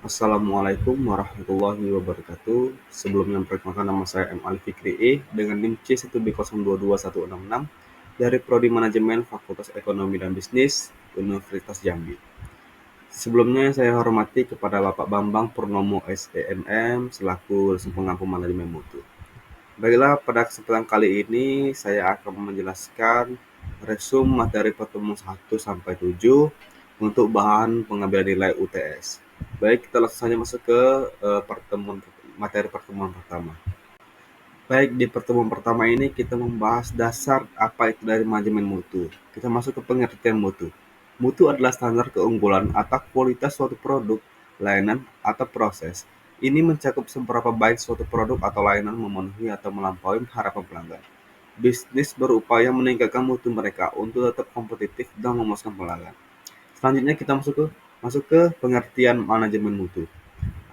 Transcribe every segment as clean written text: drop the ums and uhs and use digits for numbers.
Assalamualaikum warahmatullahi wabarakatuh. Sebelumnya perkenalkan, nama saya M. Ali Fikri dengan NIM C1B022166 dari Prodi Manajemen Fakultas Ekonomi dan Bisnis Universitas Jambi. Sebelumnya saya hormati kepada Bapak Bambang Purnomo SEMM selaku dosen pengampu manajemen mutu. Baiklah, pada kesempatan kali ini saya akan menjelaskan resum materi pertemuan 1 sampai 7 untuk bahan pengambilan nilai UTS. Baik, kita langsung saja masuk ke materi pertemuan pertama. Baik, di pertemuan pertama ini kita membahas dasar apa itu dari manajemen mutu. Kita masuk ke pengertian mutu. Mutu adalah standar keunggulan atau kualitas suatu produk, layanan, atau proses. Ini mencakup seberapa baik suatu produk atau layanan memenuhi atau melampaui harapan pelanggan. Bisnis berupaya meningkatkan mutu mereka untuk tetap kompetitif dan memuaskan pelanggan. Selanjutnya kita masuk ke pengertian manajemen mutu.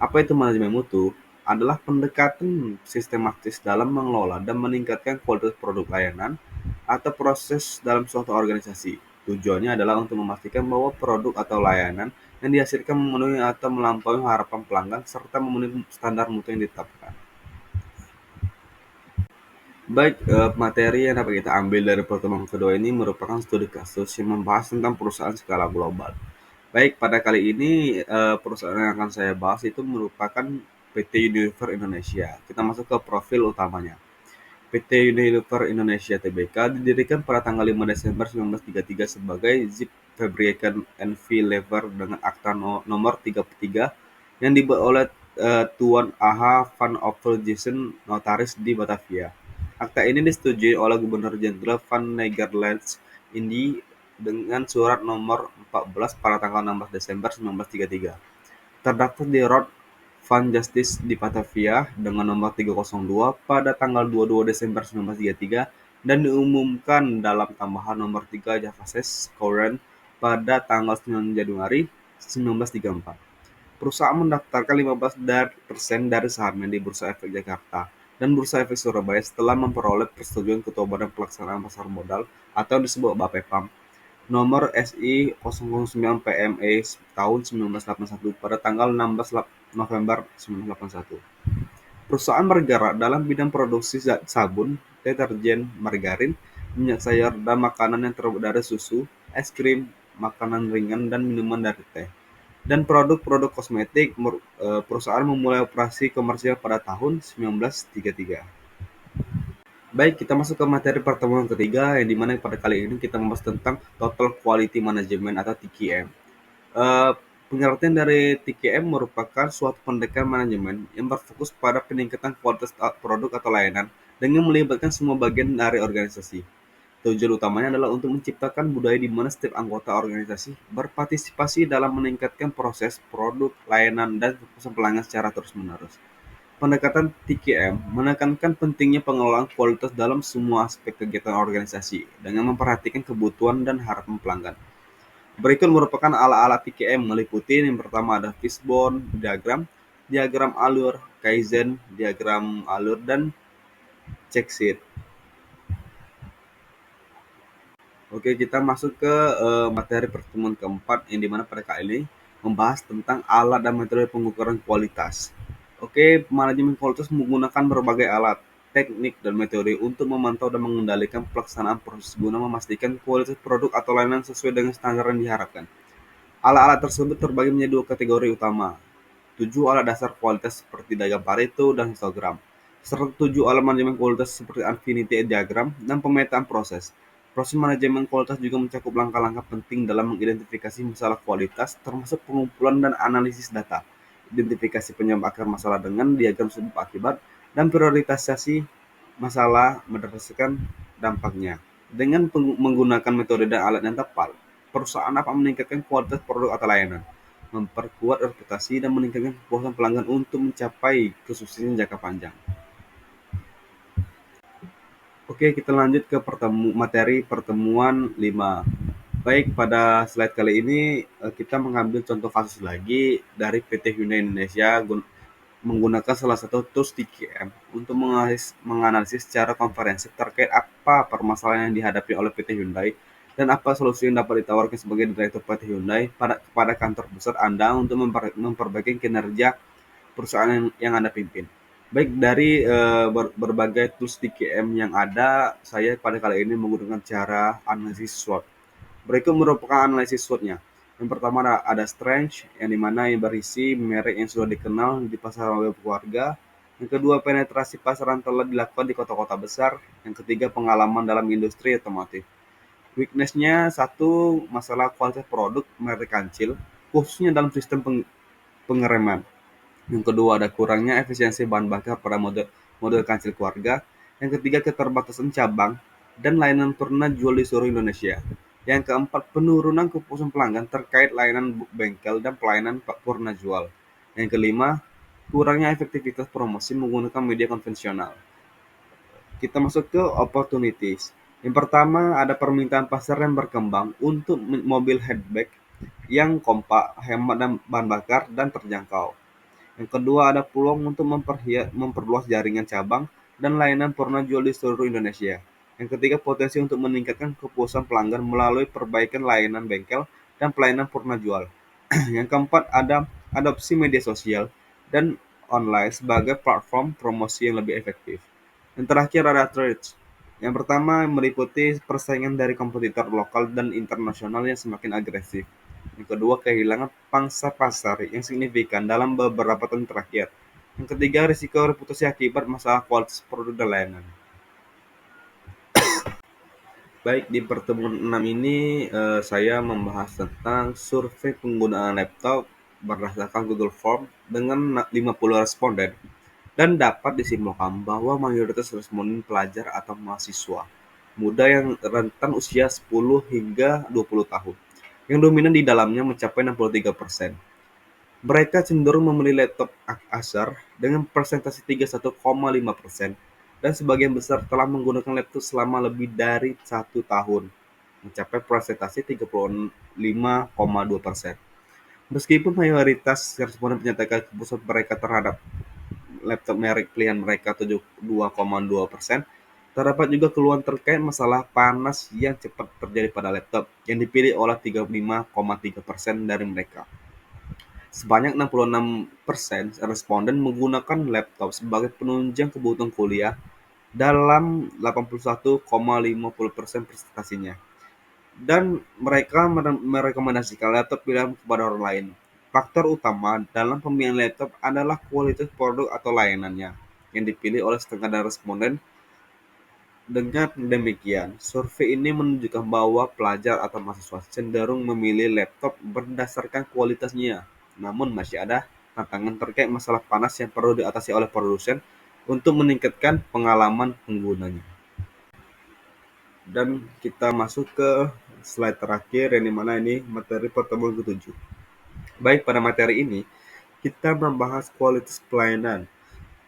Apa itu manajemen mutu? Adalah pendekatan sistematis dalam mengelola dan meningkatkan kualitas produk layanan atau proses dalam suatu organisasi. Tujuannya adalah untuk memastikan bahwa produk atau layanan yang dihasilkan memenuhi atau melampaui harapan pelanggan serta memenuhi standar mutu yang ditetapkan. Baik, materi yang dapat kita ambil dari pertemuan kedua ini merupakan studi kasus yang membahas tentang perusahaan skala global. Baik, pada kali ini perusahaan yang akan saya bahas itu merupakan PT Unilever Indonesia. Kita masuk ke profil utamanya. PT Unilever Indonesia Tbk didirikan pada tanggal 5 Desember 1933 sebagai Zip Fabrication NV Lever dengan akta nomor 33 yang dibuat oleh Tuan A.H. van Opvelgesen, notaris di Batavia. Akta ini disetujui oleh Gubernur Jenderal van Nederlands Indie dengan surat nomor 14 pada tanggal 16 Desember 1933. Terdaftar di Road van Justice di Batavia dengan nomor 302 pada tanggal 22 Desember 1933 dan diumumkan dalam tambahan nomor 3 Javases Courant pada tanggal 9 Januari 1934. Perusahaan mendaftarkan 15% dari sahamnya di Bursa Efek Jakarta dan Bursa Efek Surabaya setelah memperoleh persetujuan Ketua Badan Pelaksanaan Pasar Modal atau disebut Bapepam nomor SI 009 PME tahun 1981 pada tanggal 16 November 1981. Perusahaan bergerak dalam bidang produksi sabun, deterjen, margarin, minyak sayur, dan makanan yang terbuat dari susu, es krim, makanan ringan, dan minuman dari teh. Dan produk-produk kosmetik, perusahaan memulai operasi komersial pada tahun 1933. Baik, kita masuk ke materi pertemuan ketiga yang dimana pada kali ini kita membahas tentang Total Quality Management atau TQM. Eh, Pengertian dari TQM merupakan suatu pendekatan manajemen yang berfokus pada peningkatan kualitas produk atau layanan dengan melibatkan semua bagian dari organisasi. Tujuan utamanya adalah untuk menciptakan budaya di mana setiap anggota organisasi berpartisipasi dalam meningkatkan proses, produk, layanan, dan kepuasan pelanggan secara terus-menerus. Pendekatan TQM menekankan pentingnya pengelolaan kualitas dalam semua aspek kegiatan organisasi dengan memperhatikan kebutuhan dan harapan pelanggan. Berikut merupakan alat-alat TQM meliputi yang pertama ada fishbone diagram, diagram alur, kaizen, diagram alur, dan check sheet. Oke, kita masuk ke materi pertemuan keempat yang dimana pada kali ini membahas tentang alat dan metode pengukuran kualitas. Oke, manajemen kualitas menggunakan berbagai alat, teknik, dan metode untuk memantau dan mengendalikan pelaksanaan proses guna memastikan kualitas produk atau layanan sesuai dengan standar yang diharapkan. Alat-alat tersebut terbagi menjadi dua kategori utama, 7 alat dasar kualitas seperti diagram Pareto dan histogram, serta 7 alat manajemen kualitas seperti Infinity Diagram dan pemetaan proses. Proses manajemen kualitas juga mencakup langkah-langkah penting dalam mengidentifikasi masalah kualitas, termasuk pengumpulan dan analisis data, identifikasi penyebab akar masalah dengan diagram sebab akibat, dan prioritasasi masalah berdasarkan dampaknya. Dengan menggunakan metode dan alat yang tepat, perusahaan dapat meningkatkan kualitas produk atau layanan, memperkuat reputasi, dan meningkatkan kepuasan pelanggan untuk mencapai kesuksesan jangka panjang. Oke, kita lanjut ke materi pertemuan 5. Baik, pada slide kali ini kita mengambil contoh kasus lagi dari PT Hyundai Indonesia menggunakan salah satu tools TQM untuk menganalisis secara komprehensif terkait apa permasalahan yang dihadapi oleh PT Hyundai Dan apa solusi yang dapat ditawarkan sebagai Direktur PT Hyundai kepada kantor pusat Anda untuk memperbaiki kinerja perusahaan yang Anda pimpin? Baik, dari berbagai tools DKM yang ada, saya pada kali ini menggunakan cara analisis SWOT. Berikut merupakan analisis SWOT-nya. Yang pertama ada Strange, yang dimana yang berisi merek yang sudah dikenal di pasar web keluarga. Yang kedua, penetrasi pasaran telah dilakukan di kota-kota besar. Yang ketiga, pengalaman dalam industri otomotif. Weakness-nya satu, masalah kualitas produk merek kancil, khususnya dalam sistem pengereman. Yang kedua, ada kurangnya efisiensi bahan bakar pada model model kancil keluarga. Yang ketiga, keterbatasan cabang dan layanan purna jual di seluruh Indonesia. Yang keempat, penurunan kepuasan pelanggan terkait layanan bengkel dan pelayanan purna jual. Yang kelima, kurangnya efektivitas promosi menggunakan media konvensional. Kita masuk ke opportunities. Yang pertama, ada permintaan pasar yang berkembang untuk mobil hatchback yang kompak, hemat dan bahan bakar, dan terjangkau. Yang kedua, ada peluang untuk memperluas jaringan cabang dan layanan purna jual di seluruh Indonesia. Yang ketiga, potensi untuk meningkatkan kepuasan pelanggan melalui perbaikan layanan bengkel dan pelayanan purna jual. Yang keempat, ada adopsi media sosial dan online sebagai platform promosi yang lebih efektif. Yang terakhir ada threats. Yang pertama meliputi persaingan dari kompetitor lokal dan internasional yang semakin agresif. Yang kedua, kehilangan pangsa pasar yang signifikan dalam beberapa tahun terakhir. Yang ketiga, risiko reputasi akibat masalah kualitas produk dan layanan. Baik, di pertemuan 6 ini saya membahas tentang survei penggunaan laptop berdasarkan Google Form dengan 50 responden dan dapat disimpulkan bahwa mayoritas responden pelajar atau mahasiswa muda yang rentan usia 10 hingga 20 tahun. Yang dominan di dalamnya mencapai 63%. Mereka cenderung membeli laptop Acer dengan persentase 31,5%, dan sebagian besar telah menggunakan laptop selama lebih dari 1 tahun, mencapai persentase 35,2%. Meskipun mayoritas responden menyatakan kepuasan mereka terhadap laptop merek pilihan mereka 72,2%, terdapat juga keluhan terkait masalah panas yang cepat terjadi pada laptop yang dipilih oleh 35,3% dari mereka. Sebanyak 66% responden menggunakan laptop sebagai penunjang kebutuhan kuliah dalam 81,50% presentasinya. Dan mereka merekomendasikan laptop pilihan kepada orang lain. Faktor utama dalam pemilihan laptop adalah kualitas produk atau layanannya yang dipilih oleh setengah dari responden. Dengan demikian, survei ini menunjukkan bahwa pelajar atau mahasiswa cenderung memilih laptop berdasarkan kualitasnya. Namun masih ada tantangan terkait masalah panas yang perlu diatasi oleh produsen untuk meningkatkan pengalaman penggunanya. Dan kita masuk ke slide terakhir yang dimana ini materi pertemuan ke-7. Baik, pada materi ini kita membahas kualitas pelayanan.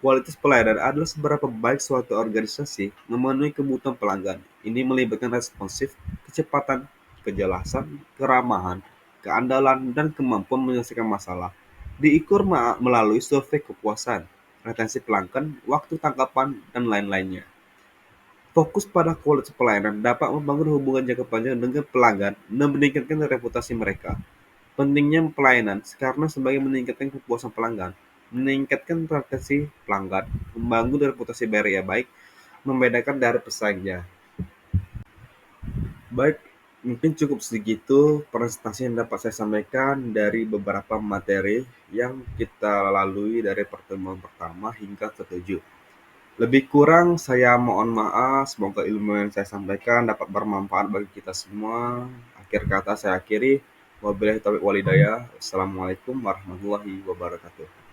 Kualitas pelayanan adalah seberapa baik suatu organisasi memenuhi kebutuhan pelanggan. Ini melibatkan responsif, kecepatan, kejelasan, keramahan, keandalan, dan kemampuan menyelesaikan masalah. Diukur melalui survei kepuasan, retensi pelanggan, waktu tangkapan, dan lain-lainnya. Fokus pada kualitas pelayanan dapat membangun hubungan jangka panjang dengan pelanggan dan meningkatkan reputasi mereka. Pentingnya pelayanan karena sebagai meningkatkan kepuasan pelanggan, meningkatkan retensi pelanggan, membangun reputasi barrier yang baik, membedakan dari pesaingnya. Baik, mungkin cukup segitu presentasi yang dapat saya sampaikan dari beberapa materi yang kita lalui dari pertemuan pertama hingga ke-7. Lebih kurang saya mohon maaf, semoga ilmu yang saya sampaikan dapat bermanfaat bagi kita semua. Akhir kata saya akhiri, wabillahi taufiq walhidayah. Wassalamualaikum warahmatullahi wabarakatuh.